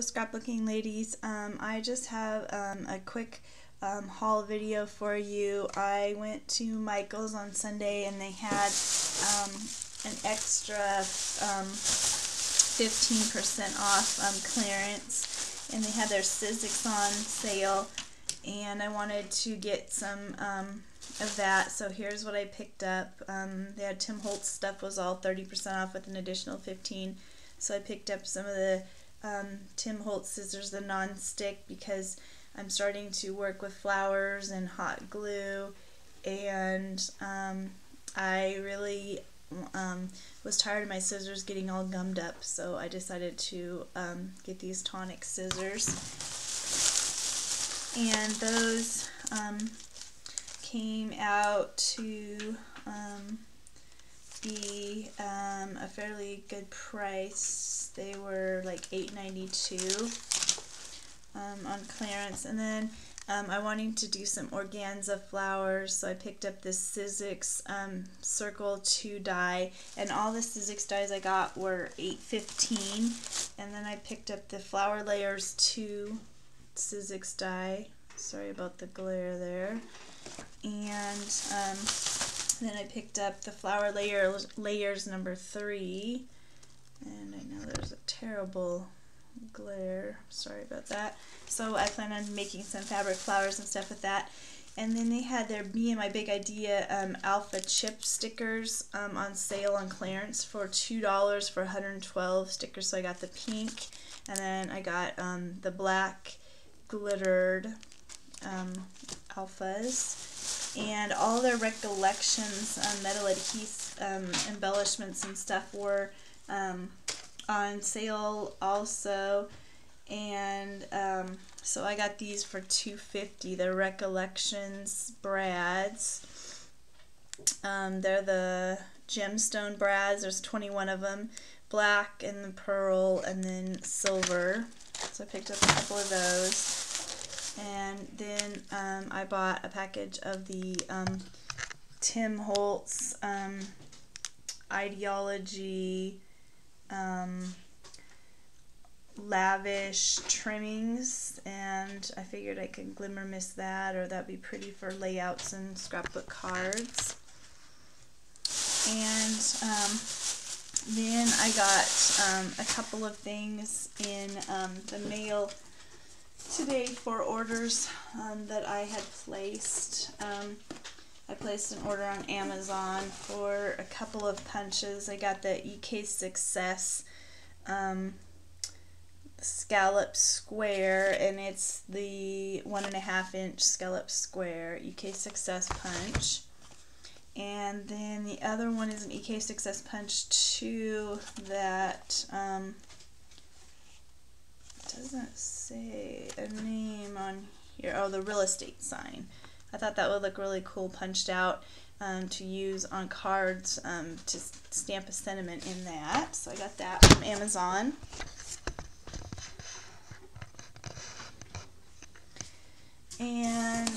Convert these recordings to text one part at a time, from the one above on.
scrapbooking ladies. I just have a quick haul video for you. I went to Michael's on Sunday and they had an extra 15% off clearance, and they had their Sizzix on sale, and I wanted to get some of that. So here's what I picked up. They had Tim Holtz stuff was all 30% off with an additional 15%. So I picked up some of the Tim Holtz scissors, the non-stick, because I'm starting to work with flowers and hot glue, and I really was tired of my scissors getting all gummed up, so I decided to get these tonic scissors, and those came out to be a fairly good price. They were like $8.92 on clearance. And then I wanted to do some organza flowers, so I picked up this Sizzix Circle 2 die, and all the Sizzix dies I got were $8.15. And then I picked up the Flower Layers 2 Sizzix die. Sorry about the glare there. And then I picked up the Flower Layers number 3, and I know there's a terrible glare, sorry about that. So I plan on making some fabric flowers and stuff with that. And then they had their Me and My Big Idea Alpha Chip stickers on sale on clearance for $2 for 112 stickers. So I got the pink, and then I got the black glittered alphas. And all their Recollections metal adhesive embellishments and stuff were on sale also, and so I got these for $2.50. They're Recollections brads. They're the gemstone brads. There's 21 of them, black and the pearl and then silver. So I picked up a couple of those. And then I bought a package of the Tim Holtz Ideology lavish trimmings, and I figured I could glimmer mist that, or that'd be pretty for layouts and scrapbook cards. And then I got a couple of things in the mail today for orders that I had placed. I placed an order on Amazon for a couple of punches. I got the EK Success scallop square, and it's the 1.5 inch scallop square EK Success punch. And then the other one is an EK Success punch 2 that doesn't say a name on here. Oh, the real estate sign. I thought that would look really cool punched out to use on cards to stamp a sentiment in that. So I got that from Amazon. And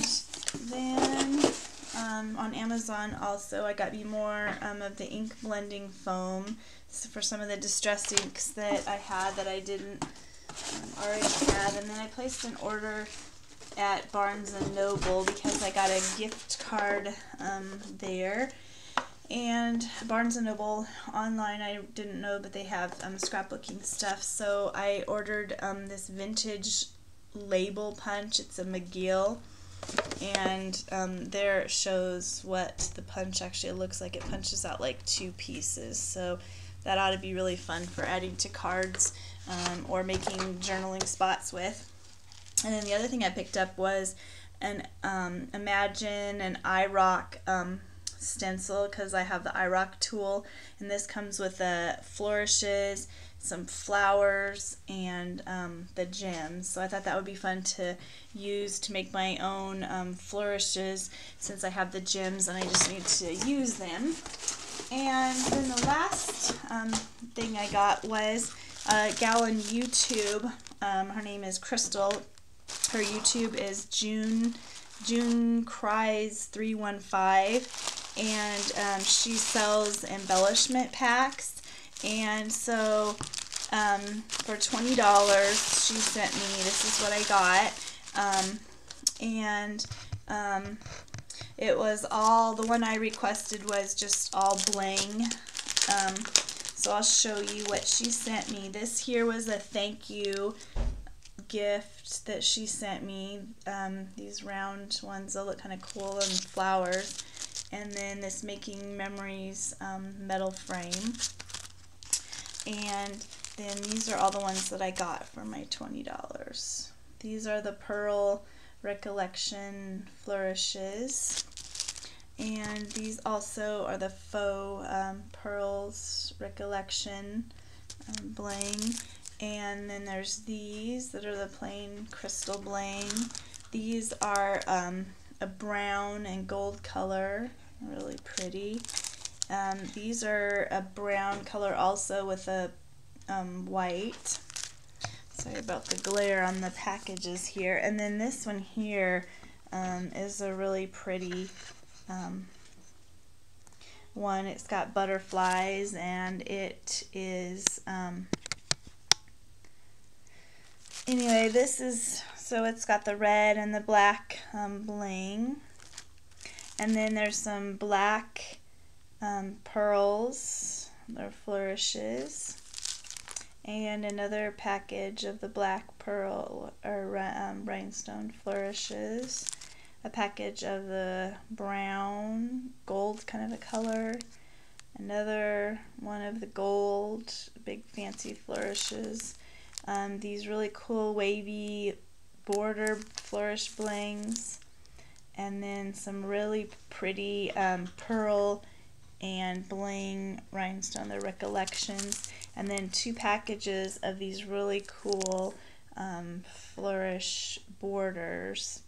then on Amazon also I got me more of the ink blending foam for some of the distressed inks that I had that I didn't already had. And then I placed an order at Barnes & Noble because I got a gift card there. And Barnes & Noble online, I didn't know, but they have scrapbooking stuff. So I ordered this vintage label punch. It's a McGill, and there it shows what the punch actually looks like. It punches out like 2 pieces, so that ought to be really fun for adding to cards or making journaling spots with. And then the other thing I picked up was an Imagine an iRock stencil, because I have the iRock tool, and this comes with flourishes, some flowers, and the gems. So I thought that would be fun to use to make my own flourishes, since I have the gems and I just need to use them. And then the last thing I got was a gal on YouTube. Her name is Crystal. Her YouTube is June Cries 315, and she sells embellishment packs. And so for $20 she sent me. This is what I got. It was all, the one I requested was just all bling. So I'll show you what she sent me. This here was a thank you gift that she sent me. These round ones, they look kind of cool, and flowers. And then this Making Memories metal frame. And then these are all the ones that I got for my $20. These are the Pearl Recollection Flourishes. And these also are the faux pearls Recollection bling. And then there's these that are the plain crystal bling. These are a brown and gold color, really pretty. These are a brown color also with a white. Sorry about the glare on the packages here. And then this one here is a really pretty one. It's got butterflies, and it is anyway, this is, so it's got the red and the black bling, and then there's some black pearls, they're flourishes, and another package of the black pearl or rhinestone flourishes, a package of the brown gold kind of a color, another one of the gold big fancy flourishes, these really cool wavy border flourish blings, and then some really pretty pearl and bling rhinestone, the Recollections, and then 2 packages of these really cool flourish borders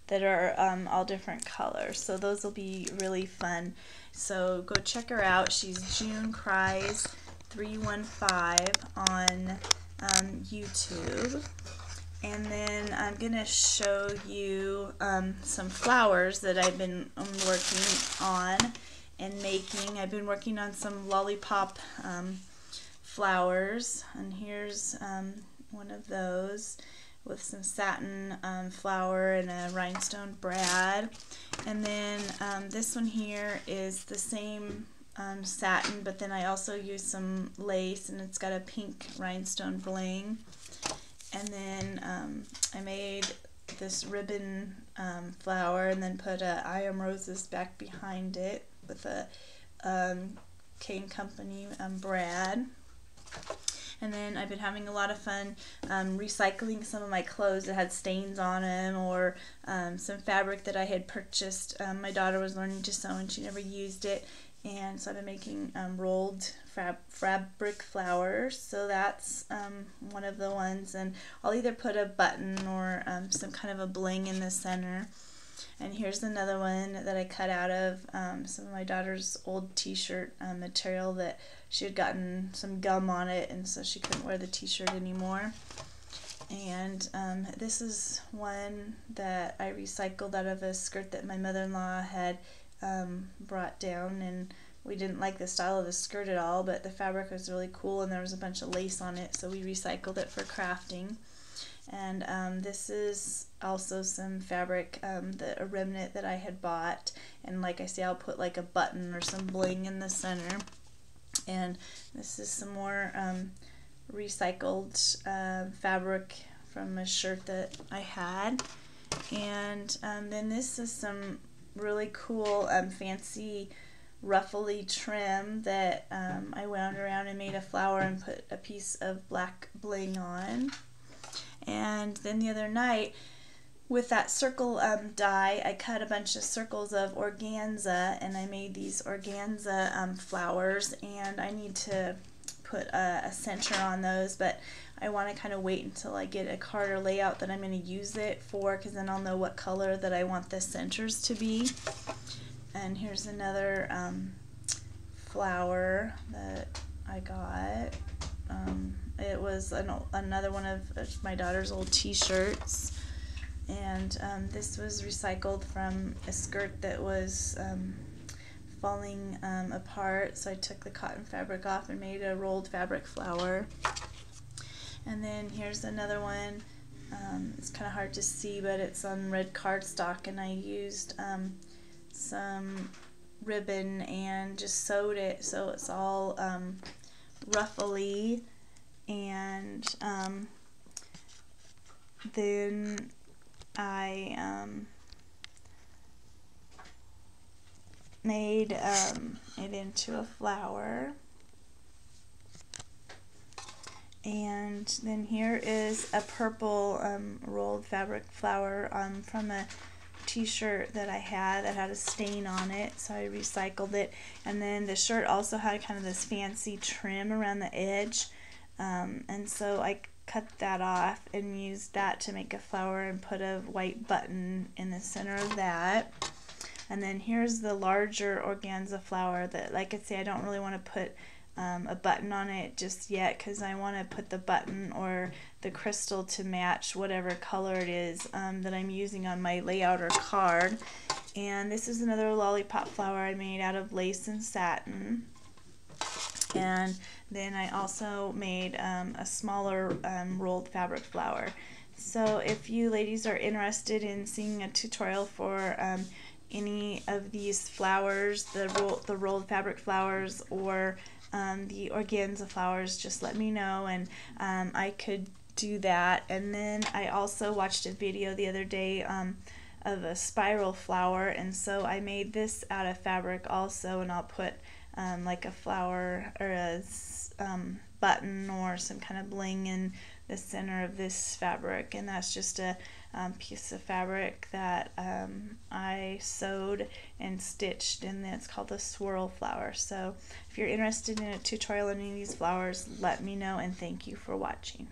that are all different colors. So those will be really fun. So go check her out. She's June Cries 315 on YouTube. And then I'm going to show you some flowers that I've been working on and making. I've been working on some lollipop flowers, and here's one of those with some satin flower and a rhinestone brad. And then this one here is the same satin, but then I also used some lace, and it's got a pink rhinestone bling. And then I made this ribbon flower, and then put a I Am Roses back behind it with a K & Company brad. And then I've been having a lot of fun recycling some of my clothes that had stains on them, or some fabric that I had purchased. My daughter was learning to sew and she never used it, and so I've been making rolled fabric flowers. So that's one of the ones, and I'll either put a button or some kind of a bling in the center. And here's another one that I cut out of some of my daughter's old t-shirt material that she had gotten some gum on it, and so she couldn't wear the t-shirt anymore. And this is one that I recycled out of a skirt that my mother-in-law had brought down, and we didn't like the style of the skirt at all, but the fabric was really cool and there was a bunch of lace on it, so we recycled it for crafting. And this is also some fabric, a remnant that I had bought, and like I say, I'll put like a button or some bling in the center. And this is some more recycled fabric from a shirt that I had. And then this is some really cool fancy ruffly trim that I wound around and made a flower and put a piece of black bling on. And then the other night, with that circle die, I cut a bunch of circles of organza, and I made these organza flowers, and I need to put a center on those, but I want to kind of wait until I get a card or layout that I'm going to use it for, because then I'll know what color that I want the centers to be. And here's another flower that I got. It was another one of my daughter's old t-shirts, and this was recycled from a skirt that was falling apart, so I took the cotton fabric off and made a rolled fabric flower. And then here's another one. It's kind of hard to see, but it's on red cardstock, and I used some ribbon and just sewed it so it's all ruffly. And then I made it into a flower. And then here is a purple rolled fabric flower from a t-shirt that I had that had a stain on it, so I recycled it. And then the shirt also had kind of this fancy trim around the edge, and so I cut that off and used that to make a flower and put a white button in the center of that. And then here's the larger organza flower that, like I say, I don't really want to put a button on it just yet, because I want to put the button or the crystal to match whatever color it is that I'm using on my layout or card. And this is another lollipop flower I made out of lace and satin. And then I also made a smaller rolled fabric flower. So if you ladies are interested in seeing a tutorial for any of these flowers, the rolled fabric flowers or the organza flowers, just let me know, and I could do that. And then I also watched a video the other day of a spiral flower, and so I made this out of fabric also, and I'll put like a flower or a button or some kind of bling in the center of this fabric. And that's just a piece of fabric that I sewed and stitched, and it's called a swirl flower. So if you're interested in a tutorial on any of these flowers, let me know, and thank you for watching.